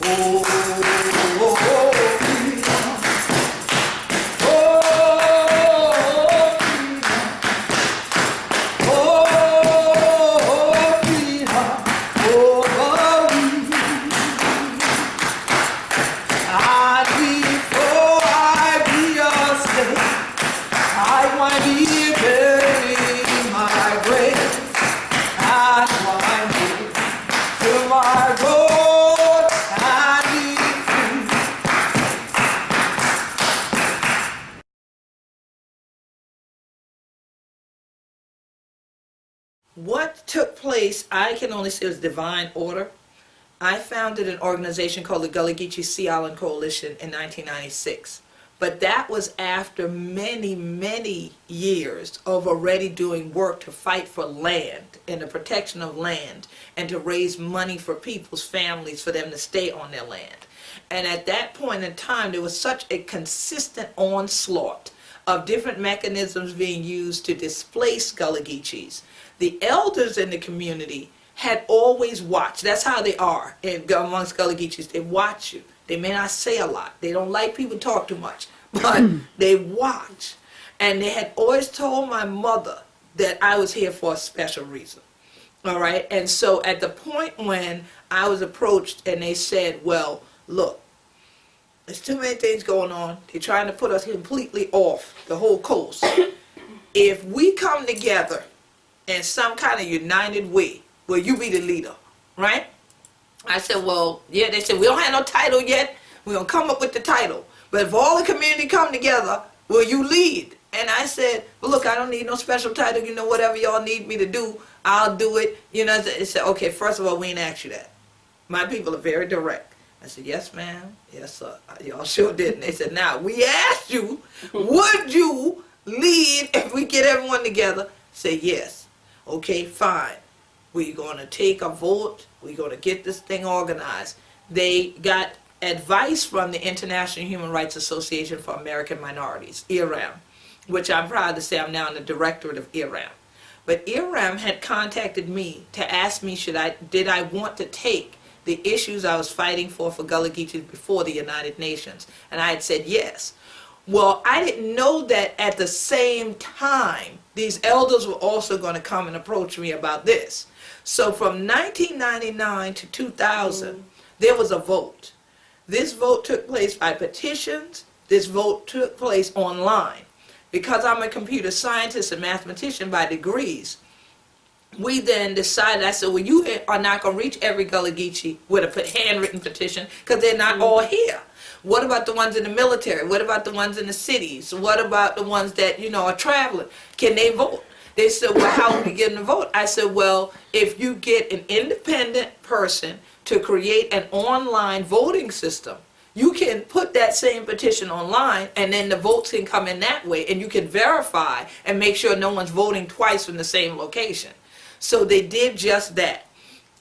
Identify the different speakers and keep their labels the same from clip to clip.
Speaker 1: Oh, oh, what took place, I can only say, was divine order. I founded an organization called the Gullah Geechee Sea Island Coalition in 1996. But that was after many, many years of already doing work to fight for land and the protection of land and to raise money for people's families for them to stay on their land. And at that point in time, there was such a consistent onslaught of different mechanisms being used to displace Gullah Geechees. The elders in the community had always watched. That's how they are amongst Gullah Geechees. They watch you. They may not say a lot. They don't like people talk too much, but they watch. And they had always told my mother that I was here for a special reason. All right? And so at the point when I was approached and they said, well, look, there's too many things going on. They're trying to put us completely off the whole coast. If we come together in some kind of united way, will you be the leader, right? I said, well, yeah. They said, we don't have no title yet. We're going to come up with the title. But if all the community come together, will you lead? And I said, well, look, I don't need no special title. You know, whatever y'all need me to do, I'll do it. You know, they said, okay, first of all, we ain't asked you that. My people are very direct. I said, yes, ma'am. Yes, sir. Y'all sure didn't. They said, now, we asked you, would you lead if we get everyone together? Say, yes. Okay, fine. We're going to take a vote. We're going to get this thing organized. They got advice from the International Human Rights Association for American Minorities, IRAM, which I'm proud to say I'm now in the directorate of IRAM. But IRAM had contacted me to ask me did I want to take the issues I was fighting for Gullah Geechees before the United Nations. And I had said yes. Well, I didn't know that at the same time, these elders were also going to come and approach me about this. So from 1999 to 2000, there was a vote. This vote took place by petitions. This vote took place online. Because I'm a computer scientist and mathematician by degrees, we then decided, I said, well, you are not going to reach every Gullah Geechee with a handwritten petition because they're not all here. What about the ones in the military? What about the ones in the cities? What about the ones that, you know, are traveling? Can they vote? They said, well, how will we get them to vote? I said, well, if you get an independent person to create an online voting system, you can put that same petition online and then the votes can come in that way and you can verify and make sure no one's voting twice from the same location. So they did just that.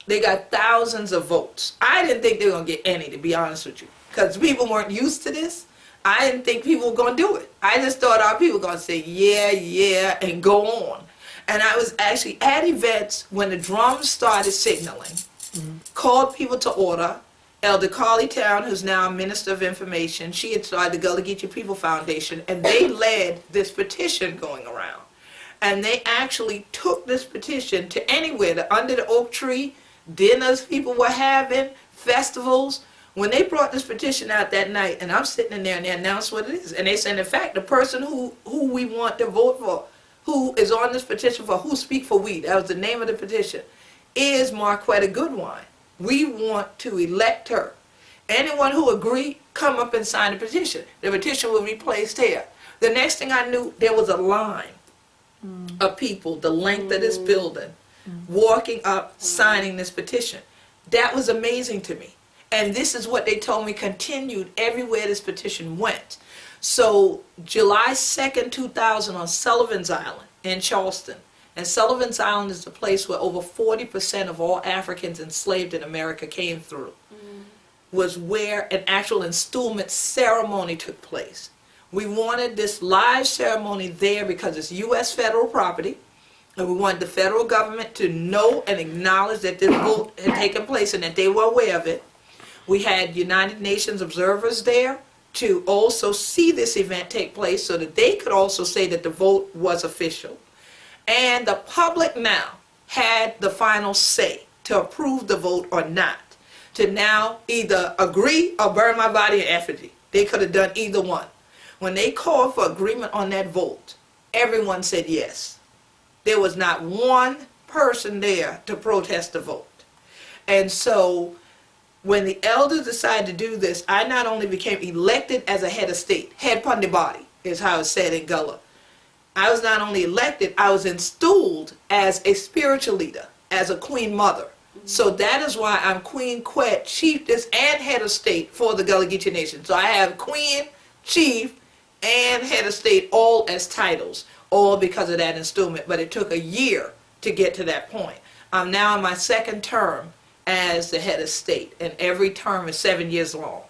Speaker 1: They got thousands of votes. I didn't think they were going to get any, to be honest with you, because people weren't used to this. I didn't think people were going to do it. I just thought our people were going to say, yeah, yeah, and go on. And I was actually at events when the drums started signaling, called people to order. Elder Carly Town, who's now Minister of Information, she had started the Gullah Geechee People Foundation, and they led this petition going around. And they actually took this petition to anywhere, under the oak tree, dinners people were having, festivals. When they brought this petition out that night, and I'm sitting in there and they announced what it is, and they said, in fact, the person who we want to vote for, who is on this petition for Who Speak for We, that was the name of the petition, is Marquetta Goodwine. We want to elect her. Anyone who agree, come up and sign the petition. The petition will be placed here. The next thing I knew, there was a line of people, the length of this building, walking up, signing this petition. That was amazing to me. And this is what they told me continued everywhere this petition went. So July 2nd, 2000 on Sullivan's Island in Charleston, and Sullivan's Island is the place where over 40% of all Africans enslaved in America came through, was where an actual installment ceremony took place. We wanted this live ceremony there because it's U.S. federal property, and we wanted the federal government to know and acknowledge that this vote had taken place and that they were aware of it. We had United Nations observers there to also see this event take place so that they could also say that the vote was official. And the public now had the final say to approve the vote or not, to now either agree or burn my body in effigy. They could have done either one. When they called for agreement on that vote, everyone said yes. There was not one person there to protest the vote. And so when the elders decided to do this, I not only became elected as a head of state, head upon the body is how it's said in Gullah. I was not only elected, I was installed as a spiritual leader, as a queen mother. So that is why I'm Queen Quet, chiefess and head of state for the Gullah Geechee Nation. So I have queen, chief, and head of state all as titles, all because of that installment. But it took a year to get to that point. I'm now in my second term as the head of state, and every term is 7 years long.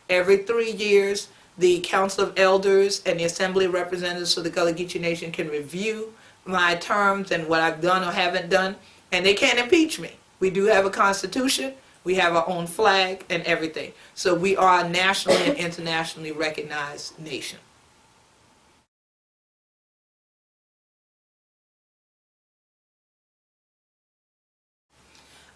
Speaker 1: Every 3 years, the Council of Elders and the Assembly of Representatives for the Gullah Geechee Nation can review my terms and what I've done or haven't done, and they can't impeach me. We do have a constitution, we have our own flag and everything. So we are a nationally and internationally recognized nation.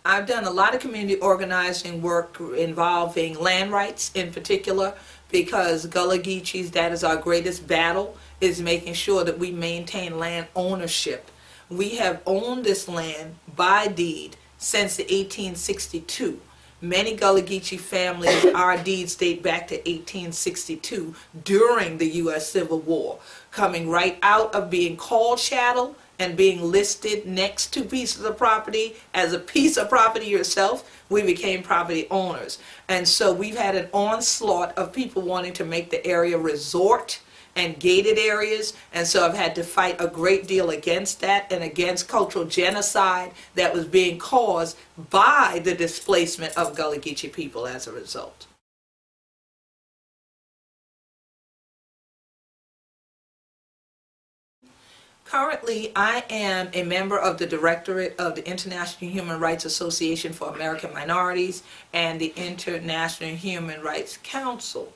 Speaker 1: I've done a lot of community organizing work involving land rights in particular, because Gullah Geechees, that is our greatest battle, is making sure that we maintain land ownership. We have owned this land by deed since 1862. Many Gullah Geechee families, our deeds date back to 1862 during the U.S. Civil War, coming right out of being called chattel and being listed next to pieces of property as a piece of property yourself. We became property owners. And so we've had an onslaught of people wanting to make the area resort and gated areas, and so I've had to fight a great deal against that and against cultural genocide that was being caused by the displacement of Gullah Geechee people as a result. Currently, I am a member of the Directorate of the International Human Rights Association for American Minorities and the International Human Rights Council.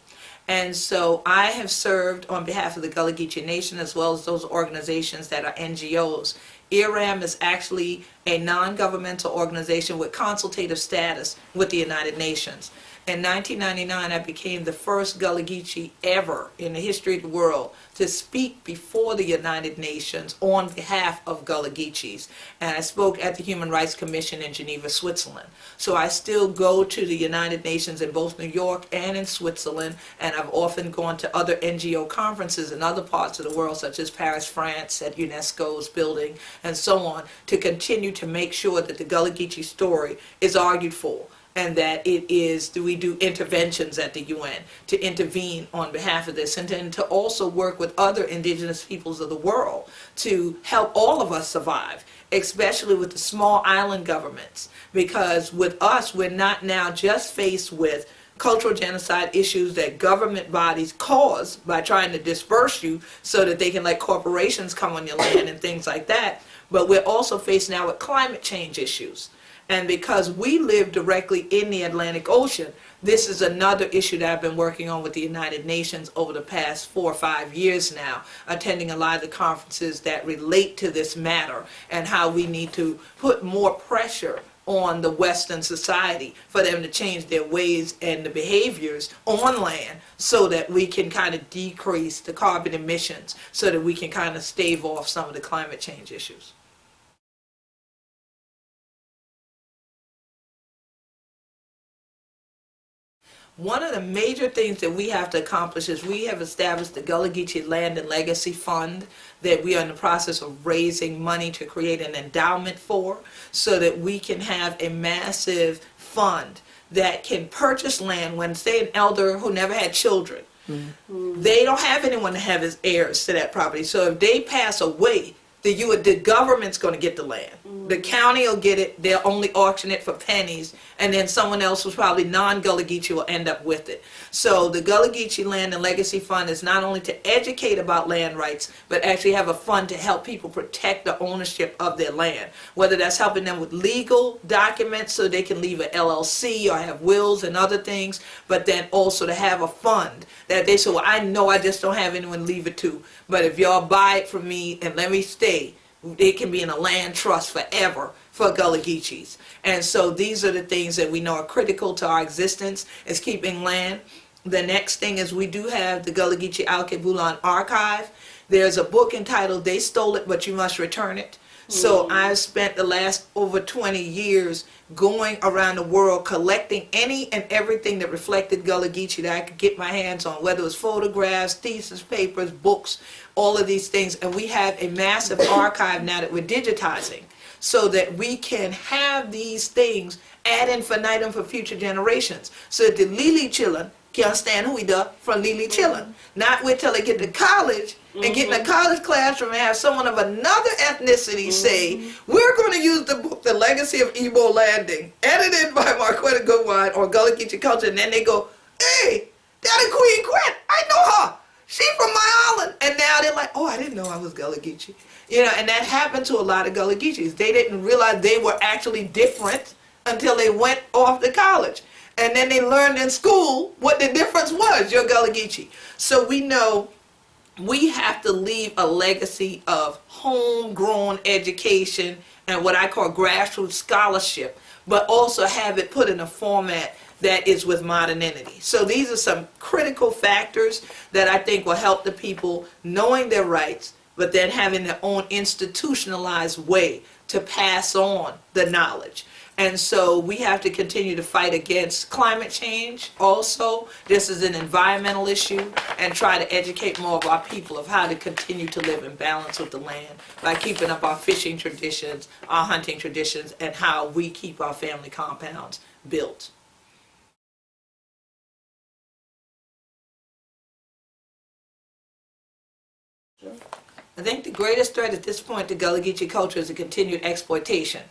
Speaker 1: And so I have served on behalf of the Gullah Geechee Nation as well as those organizations that are NGOs. IRAM is actually a non-governmental organization with consultative status with the United Nations. In 1999, I became the first Gullah Geechee ever in the history of the world to speak before the United Nations on behalf of Gullah Geechees. And I spoke at the Human Rights Commission in Geneva, Switzerland. So I still go to the United Nations in both New York and in Switzerland, and I've often gone to other NGO conferences in other parts of the world, such as Paris, France, at UNESCO's building, and so on, to continue to make sure that the Gullah Geechee story is argued for, and that we do interventions at the UN to intervene on behalf of this, and then to also work with other indigenous peoples of the world to help all of us survive, especially with the small island governments, because with us, we're not now just faced with cultural genocide issues that government bodies cause by trying to disperse you so that they can let corporations come on your land and things like that, but we're also faced now with climate change issues. And because we live directly in the Atlantic Ocean, this is another issue that I've been working on with the United Nations over the past 4 or 5 years now, attending a lot of the conferences that relate to this matter and how we need to put more pressure on the Western society for them to change their ways and the behaviors on land so that we can kind of decrease the carbon emissions, so that we can kind of stave off some of the climate change issues. One of the major things that we have to accomplish is we have established the Gullah Geechee Land and Legacy Fund that we are in the process of raising money to create an endowment for, so that we can have a massive fund that can purchase land when, say, an elder who never had children, they don't have anyone to have as heirs to that property. So if they pass away, the government's going to get the land. The county will get it. They'll only auction it for pennies, and then someone else who's probably non-Gullah Geechee will end up with it. So the Gullah Geechee Land and Legacy Fund is not only to educate about land rights, but actually have a fund to help people protect the ownership of their land. Whether that's helping them with legal documents so they can leave an LLC or have wills and other things, but then also to have a fund that they say, well, I know I just don't have anyone to leave it to, but if y'all buy it from me and let me stay, it can be in a land trust forever for Gullah Geechees. And so these are the things that we know are critical to our existence, is keeping land. The next thing is we do have the Gullah Geechee Alkebulan archive. There's a book entitled They Stole It But You Must Return It. So I've spent the last over 20 years going around the world collecting any and everything that reflected Gullah Geechee that I could get my hands on, whether it was photographs, thesis papers, books, all of these things. And we have a massive archive now that we're digitizing so that we can have these things ad infinitum for future generations. So that the Lili children can understand who we do from Lili children. Not wait till they get to college and get in a college classroom and have someone of another ethnicity say, we're going to use the book, The Legacy of Igbo Landing, edited by Marquetta Goodwine or Gullah Geechee Culture, and then they go, hey, that is Queen Quet, I know her. She from my island. And now they're like, oh, I didn't know I was Gullah Geechee. You know, and that happened to a lot of Gullah Geechees. They didn't realize they were actually different until they went off to college. And then they learned in school what the difference was. You're Gullah Geechee. So we know we have to leave a legacy of homegrown education and what I call grassroots scholarship, but also have it put in a format that is with modernity. So these are some critical factors that I think will help the people knowing their rights, but then having their own institutionalized way to pass on the knowledge. And so we have to continue to fight against climate change also. This is an environmental issue, and try to educate more of our people of how to continue to live in balance with the land by keeping up our fishing traditions, our hunting traditions, and how we keep our family compounds built. I think the greatest threat at this point to Gullah Geechee culture is the continued exploitation.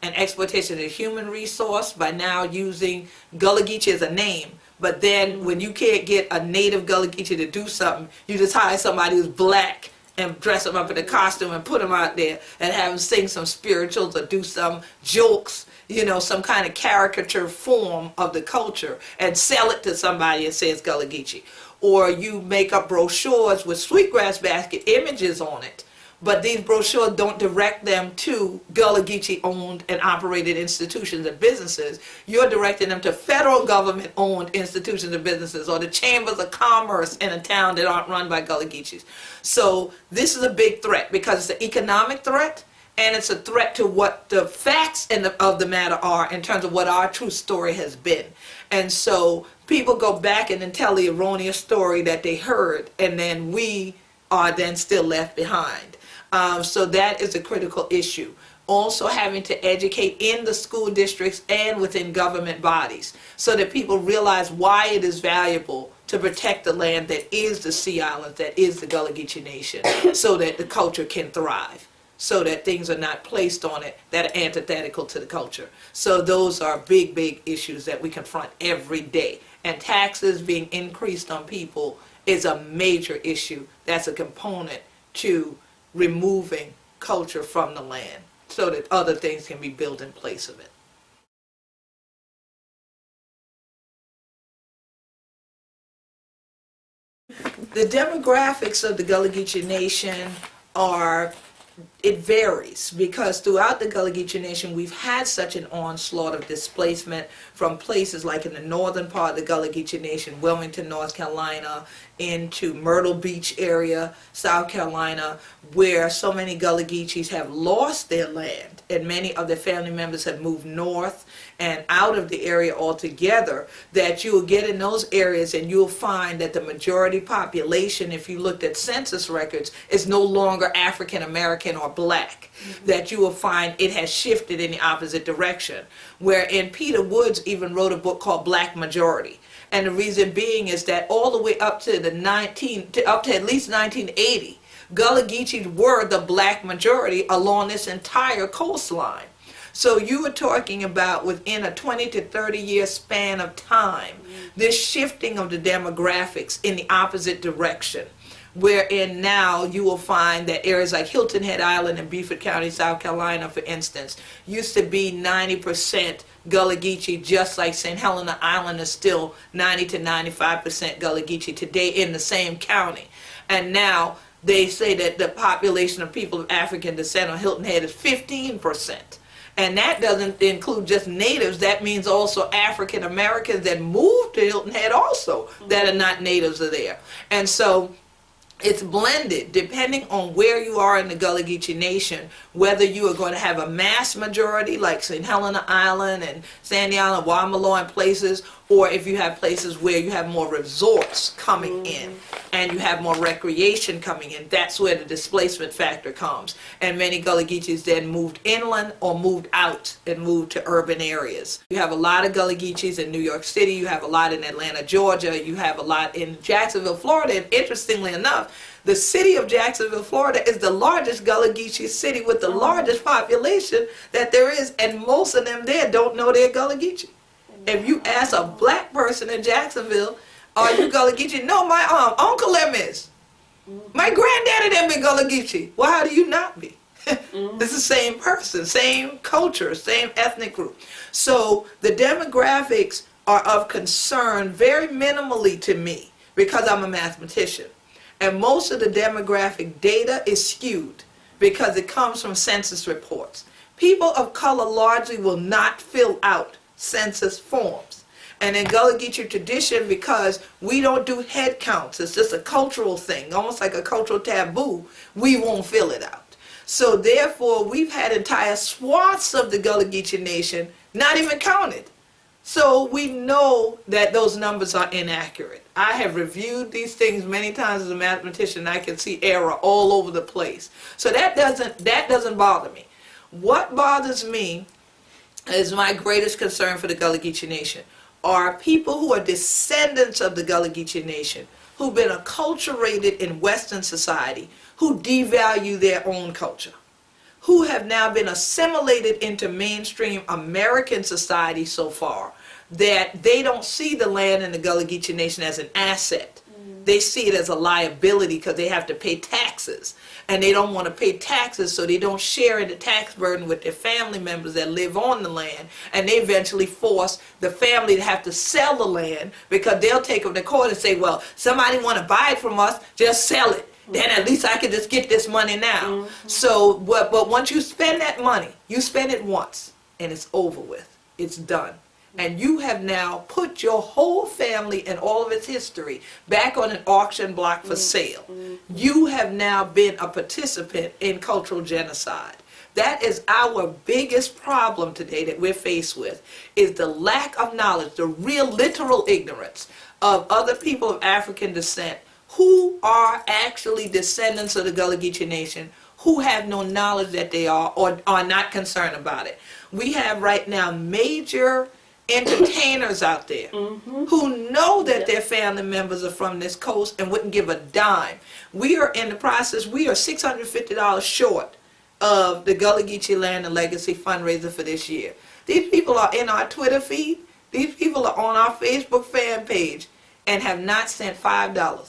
Speaker 1: And exploitation of human resource by now using Gullah Geechee as a name. But then when you can't get a native Gullah Geechee to do something, you just hire somebody who's black and dress them up in a costume and put them out there and have them sing some spirituals or do some jokes, you know, some kind of caricature form of the culture and sell it to somebody and say it's Gullah Geechee. Or you make up brochures with sweetgrass basket images on it. But these brochures don't direct them to Gullah Geechee owned and operated institutions and businesses. You're directing them to federal government owned institutions and businesses or the chambers of commerce in a town that aren't run by Gullah Geechees. So this is a big threat because it's an economic threat, and it's a threat to what the facts of the matter are in terms of what our true story has been. And so people go back and then tell the erroneous story that they heard, and then we are then still left behind. So that is a critical issue. Also having to educate in the school districts and within government bodies so that people realize why it is valuable to protect the land that is the Sea Islands, that is the Gullah Geechee Nation, so that the culture can thrive, so that things are not placed on it that are antithetical to the culture. So those are big, big issues that we confront every day. And taxes being increased on people is a major issue. That's a component to removing culture from the land so that other things can be built in place of it. The demographics of the Gullah Geechee Nation it varies because throughout the Gullah Geechee Nation we've had such an onslaught of displacement from places like in the northern part of the Gullah Geechee Nation, Wilmington, North Carolina, into Myrtle Beach area, South Carolina, where so many Gullah Geechees have lost their land and many of their family members have moved north and out of the area altogether, that you will get in those areas and you'll find that the majority population, if you looked at census records, is no longer African American or black. That you will find it has shifted in the opposite direction. Wherein Peter Woods even wrote a book called Black Majority. And the reason being is that all the way up to at least 1980, Gullah Geechees were the black majority along this entire coastline. So you were talking about within a 20 to 30 year span of time, this shifting of the demographics in the opposite direction, wherein now you will find that areas like Hilton Head Island in Beaufort County, South Carolina, for instance, used to be 90% Gullah Geechee, just like St. Helena Island is still 90 to 95% Gullah Geechee today in the same county. And now they say that the population of people of African descent on Hilton Head is 15%. And that doesn't include just natives. That means also African Americans that moved to Hilton Head also that are not natives are there. And so it's blended depending on where you are in the Gullah Geechee Nation, whether you are going to have a mass majority like St. Helena Island and Sandy Island, Wamalo and places, or if you have places where you have more resorts coming in and you have more recreation coming in. That's where the displacement factor comes. And many Gullah Geechees then moved inland or moved out and moved to urban areas. You have a lot of Gullah Geechees in New York City, you have a lot in Atlanta, Georgia, you have a lot in Jacksonville, Florida, and interestingly enough, the city of Jacksonville, Florida is the largest Gullah Geechee city with the largest population that there is, and most of them there don't know they're Gullah Geechee. If you ask a black person in Jacksonville, are you Gullah Geechee? No, my uncle them is. My granddaddy them be Gullah Geechee. Well, how do you not be? It's the same person, same culture, same ethnic group. So the demographics are of concern very minimally to me because I'm a mathematician. And most of the demographic data is skewed because it comes from census reports. People of color largely will not fill out census forms. And in Gullah Geechee tradition, because we don't do head counts, it's just a cultural thing, almost like a cultural taboo, we won't fill it out. So therefore, we've had entire swaths of the Gullah Geechee Nation not even counted. So we know that those numbers are inaccurate. I have reviewed these things many times as a mathematician, and I can see error all over the place. So that doesn't bother me. What bothers me is my greatest concern for the Gullah Geechee Nation are people who are descendants of the Gullah Geechee Nation, who've been acculturated in Western society, who devalue their own culture, who have now been assimilated into mainstream American society so far that they don't see the land in the Gullah Geechee Nation as an asset. They see it as a liability because they have to pay taxes. And they don't want to pay taxes, so they don't share in the tax burden with their family members that live on the land. And they eventually force the family to have to sell the land because they'll take them to court and say, well, somebody want to buy it from us, just sell it. Then at least I can just get this money now. So, but once you spend that money, you spend it once and it's over with. It's done. And you have now put your whole family and all of its history back on an auction block for sale. You have now been a participant in cultural genocide. That is our biggest problem today that we're faced with, is the lack of knowledge, the real literal ignorance of other people of African descent who are actually descendants of the Gullah Geechee Nation, who have no knowledge that they are or are not concerned about it. We have right now major entertainers out there who know that their family members are from this coast and wouldn't give a dime. We are in the process, we are $650 short of the Gullah Geechee Land and Legacy fundraiser for this year. These people are in our Twitter feed, these people are on our Facebook fan page and have not sent $5.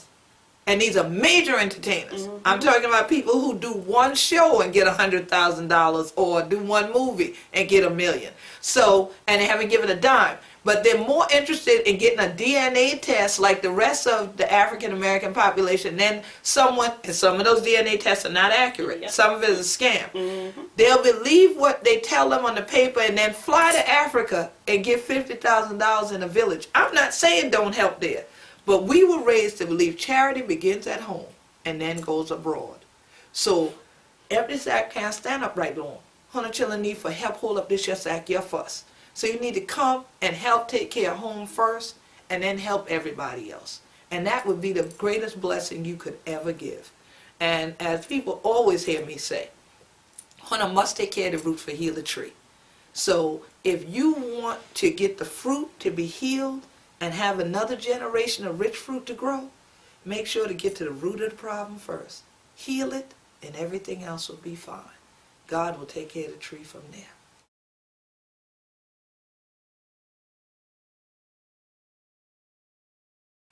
Speaker 1: And these are major entertainers. I'm talking about people who do one show and get $100,000 or do one movie and get $1 million. So, and they haven't given a dime. But they're more interested in getting a DNA test like the rest of the African American population than someone, and some of those DNA tests are not accurate. Some of it is a scam. They'll believe what they tell them on the paper and then fly to Africa and get $50,000 in a village. I'm not saying don't help there. But we were raised to believe charity begins at home and then goes abroad. So every sack can't stand up right long. 100 children need for help hold up this your sack, your fuss. So you need to come and help take care of home first and then help everybody else. And that would be the greatest blessing you could ever give. And as people always hear me say, Hunter must take care of the roots for heal the tree. So if you want to get the fruit to be healed, and have another generation of rich fruit to grow, make sure to get to the root of the problem first. heal it, and everything else will be fine. God will take care of the tree from there.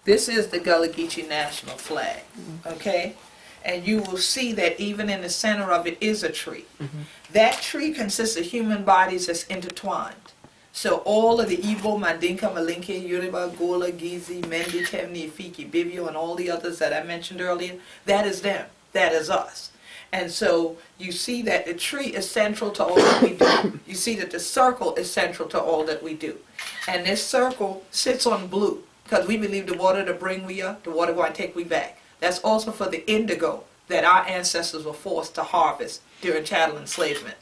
Speaker 1: This is the Gullah Geechee national flag, okay? And you will see that even in the center of it is a tree. That tree consists of human bodies that's intertwined. So all of the Igbo, Mandinka, Malinke, Yoruba, Gullah, Geechee, Mendi, Temni, Ifiki, Bibio, and all the others that I mentioned earlier, that is them. That is us. And so you see that the tree is central to all that we do. You see that the circle is central to all that we do. And this circle sits on blue, because we believe the water to bring we up, the water going to take we back. That's also for the indigo that our ancestors were forced to harvest during chattel enslavement.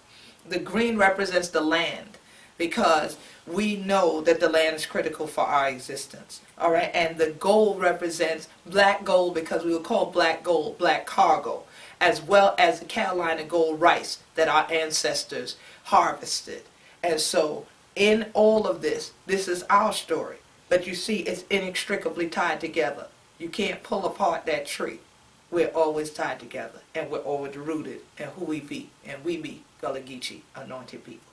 Speaker 1: The green represents the land, because we know that the land is critical for our existence. All right, and the gold represents black gold, because we were called black gold, black cargo, as well as the Carolina gold rice that our ancestors harvested. And so in all of this, this is our story. But you see, it's inextricably tied together. You can't pull apart that tree. We're always tied together, and we're always rooted in who we be, and we be Gullah Geechee anointed people.